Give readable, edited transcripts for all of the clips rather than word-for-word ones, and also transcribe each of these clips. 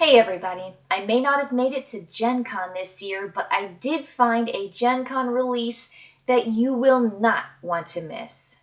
Hey everybody! I may not have made it to Gen Con this year, but I did find a Gen Con release that you will not want to miss.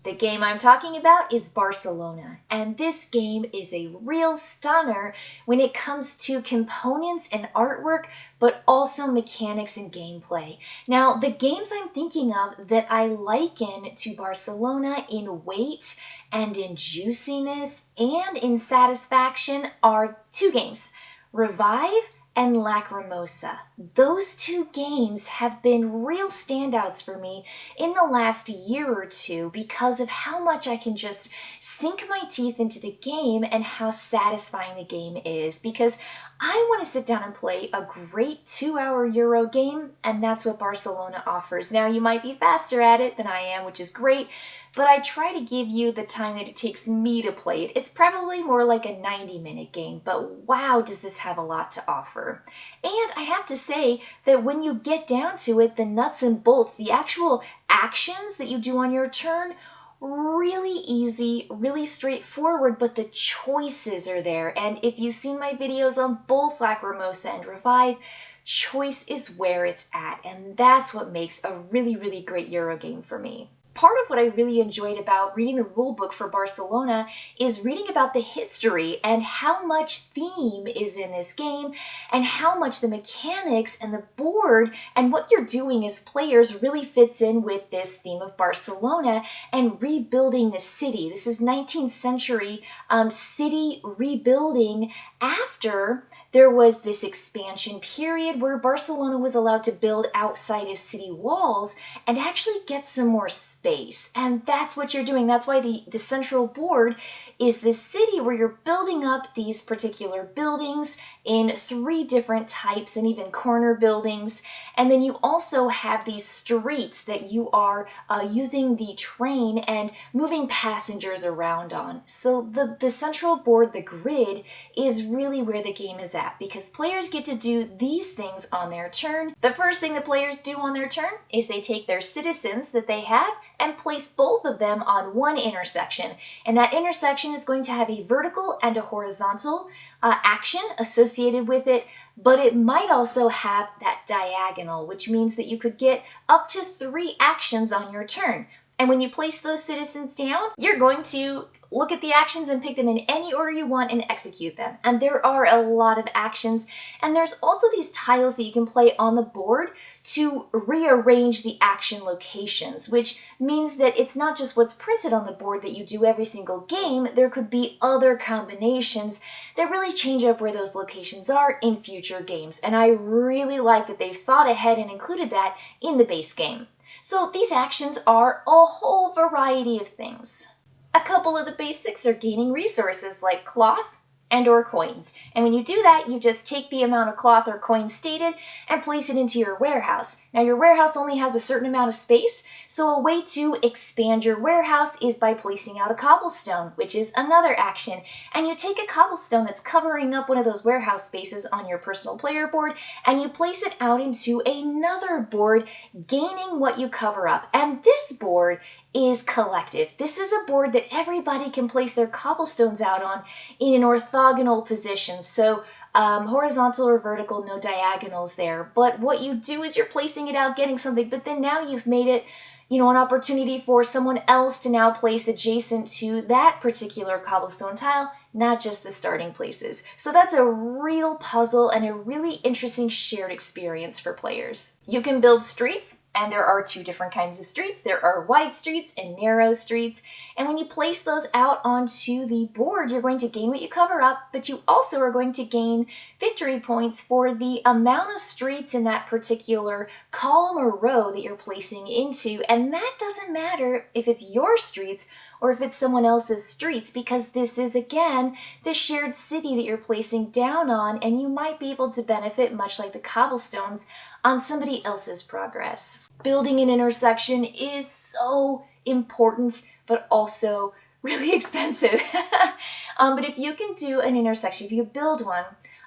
The game I'm talking about is Barcelona, and this game is a real stunner when it comes to components and artwork, but also mechanics and gameplay. Now, the games I'm thinking of that I liken to Barcelona in weight and in juiciness and in satisfaction are two games: Revive and Lacrimosa. Those two games have been real standouts for me in the last year or two because of how much I can just sink my teeth into the game and how satisfying the game is, because I want to sit down and play a great 2-hour Euro game, and that's what Barcelona offers. Now, you might be faster at it than I am, which is great, but I try to give you the time that it takes me to play it. It's probably more like a 90-minute game, but wow, does this have a lot to offer. And I have to say that when you get down to it, the nuts and bolts, the actual actions that you do on your turn, really easy, really straightforward, but the choices are there. And if you've seen my videos on both Lacrimosa and Revive, choice is where it's at, and that's what makes a really, really great Euro game for me. Part of what I really enjoyed about reading the rulebook for Barcelona is reading about the history and how much theme is in this game and how much the mechanics and the board and what you're doing as players really fits in with this theme of Barcelona and rebuilding the city. This is 19th century city rebuilding after there was this expansion period where Barcelona was allowed to build outside of city walls and actually get some more space. And that's what you're doing. That's why the central board is this city where you're building up these particular buildings in 3 different types and even corner buildings. And then you also have these streets that you are using the train and moving passengers around on. So the central board, the grid, is really where the game is at, because players get to do these things on their turn. The first thing the players do on their turn is they take their citizens that they have and place both of them on one intersection. And that intersection is going to have a vertical and a horizontal action associated with it, but it might also have that diagonal, which means that you could get up to 3 actions on your turn. And when you place those citizens down, you're going to look at the actions and pick them in any order you want and execute them. And there are a lot of actions. And there's also these tiles that you can play on the board to rearrange the action locations, which means that it's not just what's printed on the board that you do every single game. There could be other combinations that really change up where those locations are in future games. And I really like that they've thought ahead and included that in the base game. So these actions are a whole variety of things. A couple of the basics are gaining resources like cloth and or coins. And when you do that, you just take the amount of cloth or coins stated and place it into your warehouse. Now, your warehouse only has a certain amount of space, so a way to expand your warehouse is by placing out a cobblestone, which is another action. And you take a cobblestone that's covering up one of those warehouse spaces on your personal player board, and you place it out into another board, gaining what you cover up. And this board is collective. This is a board that everybody can place their cobblestones out on in an orthogonal position. So horizontal or vertical, no diagonals there. But what you do is you're placing it out, getting something, but then now you've made it, an opportunity for someone else to now place adjacent to that particular cobblestone tile, not just the starting places. So that's a real puzzle and a really interesting shared experience for players. You can build streets, and there are 2 different kinds of streets. There are wide streets and narrow streets. And when you place those out onto the board, you're going to gain what you cover up, but you also are going to gain victory points for the amount of streets in that particular column or row that you're placing into. And that doesn't matter if it's your streets or if it's someone else's streets, because this is, again, the shared city that you're placing down on, and you might be able to benefit, much like the cobblestones, on somebody else's progress. Building an intersection is so important, but also really expensive. But if you can do an intersection, if you build one,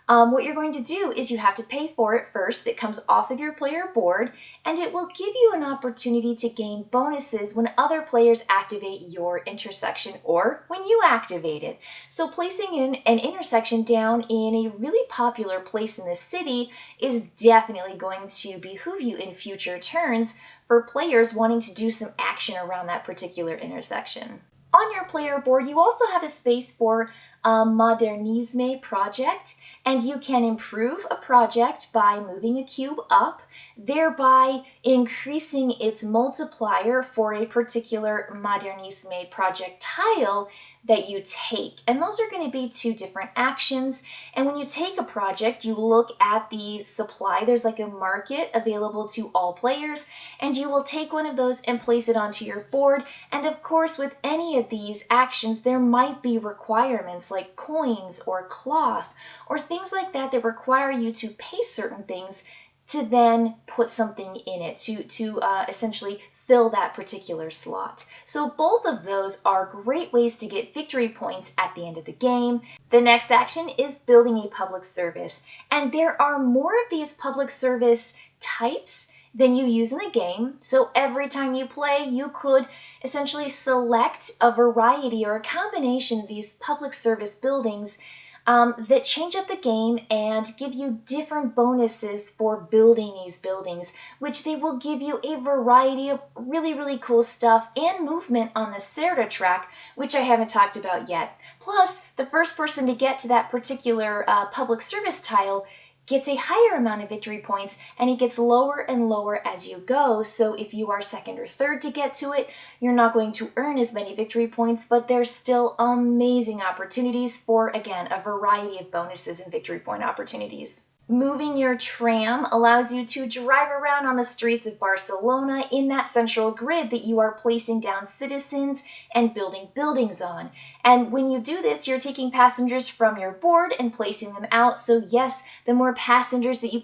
what you're going to do is you have to pay for it first. It comes off of your player board, and it will give you an opportunity to gain bonuses when other players activate your intersection or when you activate it. So placing in an intersection down in a really popular place in the city is definitely going to behoove you in future turns for players wanting to do some action around that particular intersection. On your player board, you also have a space for a Modernisme project, and you can improve a project by moving a cube up, thereby increasing its multiplier for a particular Modernisme project tile that you take. And those are going to be two different actions. And when you take a project, you look at the supply. There's like a market available to all players, and you will take one of those and place it onto your board. And of course, with any of these actions, there might be requirements like coins or cloth or things like that that require you to pay certain things to then put something in it to essentially fill that particular slot. So both of those are great ways to get victory points at the end of the game. The next action is building a public service. And there are more of these public service types than you use in the game. So every time you play, you could essentially select a variety or a combination of these public service buildings that change up the game and give you different bonuses for building these buildings, which they will give you a variety of really, really cool stuff and movement on the Serta track, which I haven't talked about yet. Plus, the first person to get to that particular public service tile gets a higher amount of victory points, and it gets lower and lower as you go. So if you are second or third to get to it, you're not going to earn as many victory points, but there's still amazing opportunities for, again, a variety of bonuses and victory point opportunities. Moving your tram allows you to drive around on the streets of Barcelona in that central grid that you are placing down citizens and building buildings on. And when you do this, you're taking passengers from your board and placing them out. So yes, the more passengers that you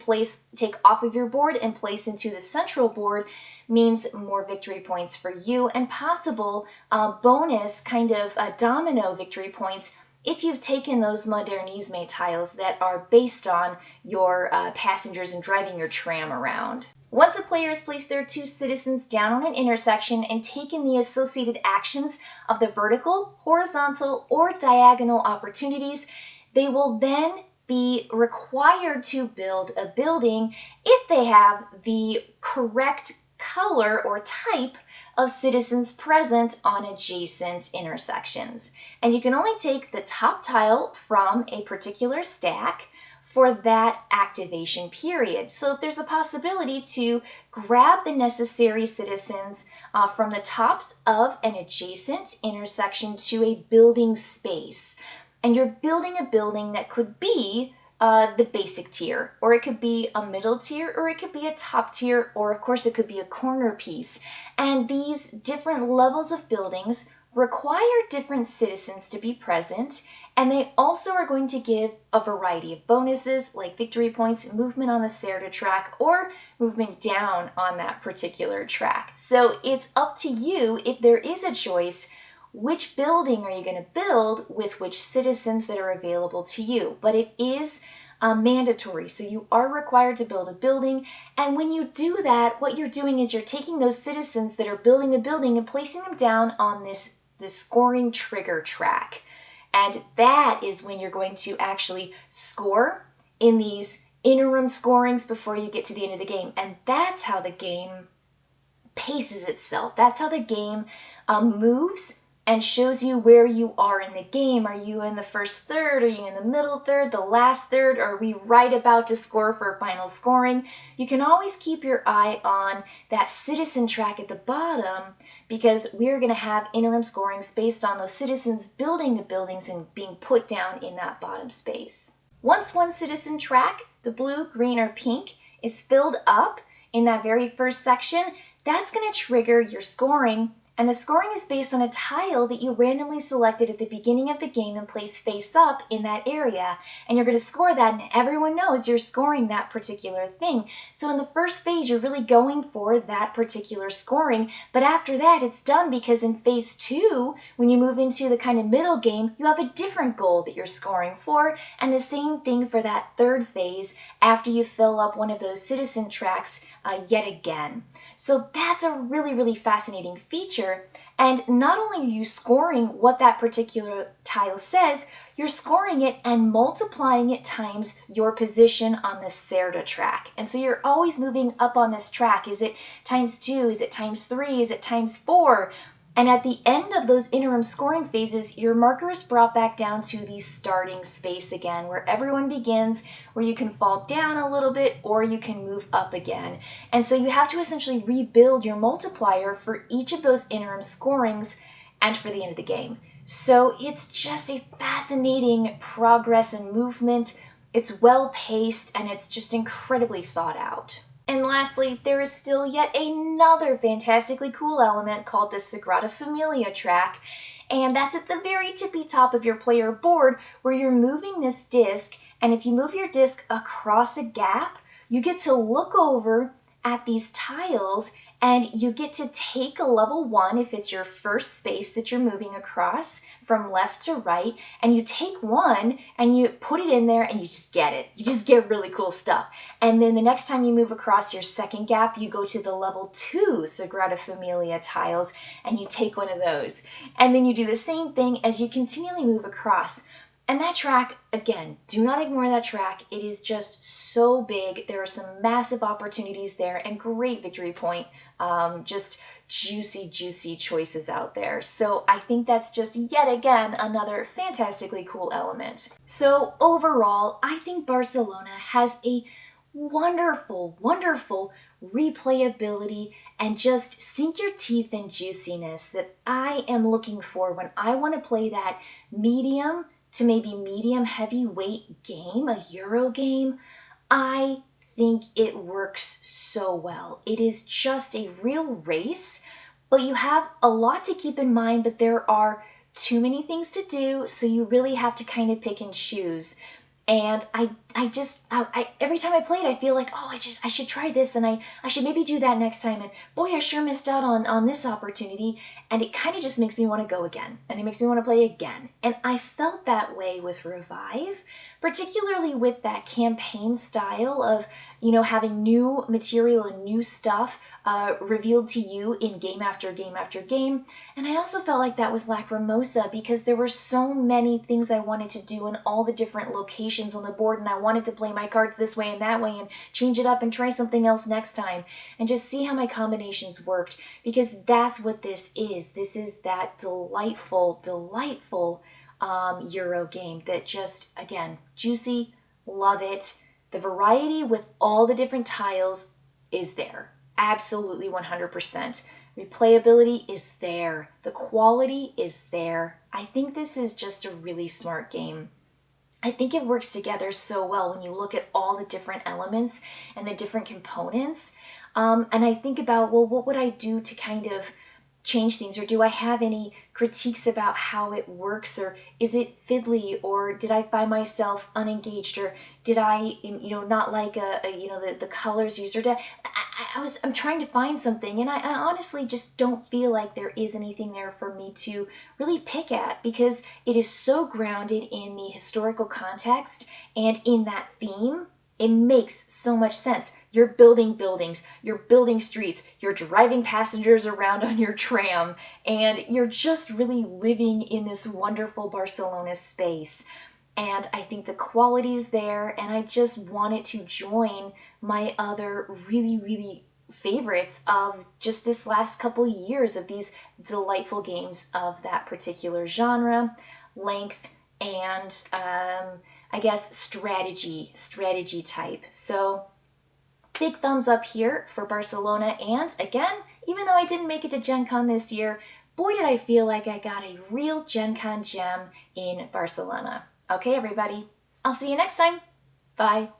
take off of your board and place into the central board means more victory points for you and possible bonus kind of domino victory points if you've taken those Modernisme tiles that are based on your passengers and driving your tram around. Once a player has placed their two citizens down on an intersection and taken the associated actions of the vertical, horizontal, or diagonal opportunities, they will then be required to build a building if they have the correct color or type of citizens present on adjacent intersections. And you can only take the top tile from a particular stack for that activation period. So there's a possibility to grab the necessary citizens from the tops of an adjacent intersection to a building space. And you're building a building that could be the basic tier, or it could be a middle tier, or it could be a top tier, or of course it could be a corner piece. And these different levels of buildings require different citizens to be present, and they also are going to give a variety of bonuses like victory points, movement on the Serta track, or movement down on that particular track. So it's up to you, if there is a choice, which building are you going to build with which citizens that are available to you. But it is mandatory, so you are required to build a building. And when you do that, what you're doing is you're taking those citizens that are building the building and placing them down on this scoring trigger track. And that is when you're going to actually score in these interim scorings before you get to the end of the game. And that's how the game paces itself. That's how the game moves and shows you where you are in the game. Are you in the first third? Are you in the middle third? The last third? Are we right about to score for final scoring? You can always keep your eye on that citizen track at the bottom, because we're going to have interim scorings based on those citizens building the buildings and being put down in that bottom space. Once one citizen track, the blue, green, or pink, is filled up in that very first section, that's going to trigger your scoring. And the scoring is based on a tile that you randomly selected at the beginning of the game and place face up in that area. And you're going to score that, and everyone knows you're scoring that particular thing. So in the first phase, you're really going for that particular scoring. But after that, it's done, because in phase 2, when you move into the kind of middle game, you have a different goal that you're scoring for. And the same thing for that third phase after you fill up one of those citizen tracks yet again. So that's a really, really fascinating feature. And not only are you scoring what that particular tile says, you're scoring it and multiplying it times your position on the Cerda track. And so you're always moving up on this track. Is it times 2? Is it times 3? Is it times 4? And at the end of those interim scoring phases, your marker is brought back down to the starting space again, where everyone begins, where you can fall down a little bit or you can move up again. And so you have to essentially rebuild your multiplier for each of those interim scorings and for the end of the game. So it's just a fascinating progress and movement. It's well paced and it's just incredibly thought out. And lastly, there is still yet another fantastically cool element called the Sagrada Familia track, and that's at the very tippy top of your player board, where you're moving this disc, and if you move your disc across a gap, you get to look over at these tiles, and you get to take a level 1 if it's your first space that you're moving across from left to right, and you take one and you put it in there and you just get it. You just get really cool stuff. And then the next time you move across your second gap, you go to the level 2 Sagrada Familia tiles and you take one of those. And then you do the same thing as you continually move across. And that track, again, do not ignore that track. It is just so big. There are some massive opportunities there and great victory point. Just juicy, juicy choices out there. So I think that's just yet again another fantastically cool element. So overall, I think Barcelona has a wonderful, wonderful replayability and just sink your teeth in juiciness that I am looking for when I want to play that medium to maybe medium heavyweight game, a Euro game. I think it works so well. It is just a real race, but you have a lot to keep in mind, but there are too many things to do, so you really have to kind of pick and choose. And I every time I play it, I feel like, oh, I should try this, and I should maybe do that next time. And boy, I sure missed out on this opportunity. And it kind of just makes me want to go again, and it makes me want to play again. And I felt that way with Revive, particularly with that campaign style of, having new material and new stuff revealed to you in game after game after game. And I also felt like that with Lacrimosa, because there were so many things I wanted to do in all the different locations on the board, and I wanted to play my cards this way and that way and change it up and try something else next time and just see how my combinations worked, because that's what this is. This is that delightful, delightful Euro game that just, again, juicy, love it. The variety with all the different tiles is there. Absolutely 100%. Replayability is there. The quality is there. I think this is just a really smart game. I think it works together so well when you look at all the different elements and the different components. And I think about, well, what would I do to kind of change things, or do I have any critiques about how it works, or is it fiddly, or did I find myself unengaged, or did I not like the colors used, or I'm trying to find something, and I honestly just don't feel like there is anything there for me to really pick at, because it is so grounded in the historical context and in that theme. It makes so much sense. You're building buildings, you're building streets, you're driving passengers around on your tram, and you're just really living in this wonderful Barcelona space. And I think the quality's there, and I just wanted to join my other really, really favorites of just this last couple years of these delightful games of that particular genre, length, and I guess strategy type. So big thumbs up here for Barcelona. And again, even though I didn't make it to Gen Con this year, boy did I feel like I got a real Gen Con gem in Barcelona. Okay, everybody, I'll see you next time. Bye.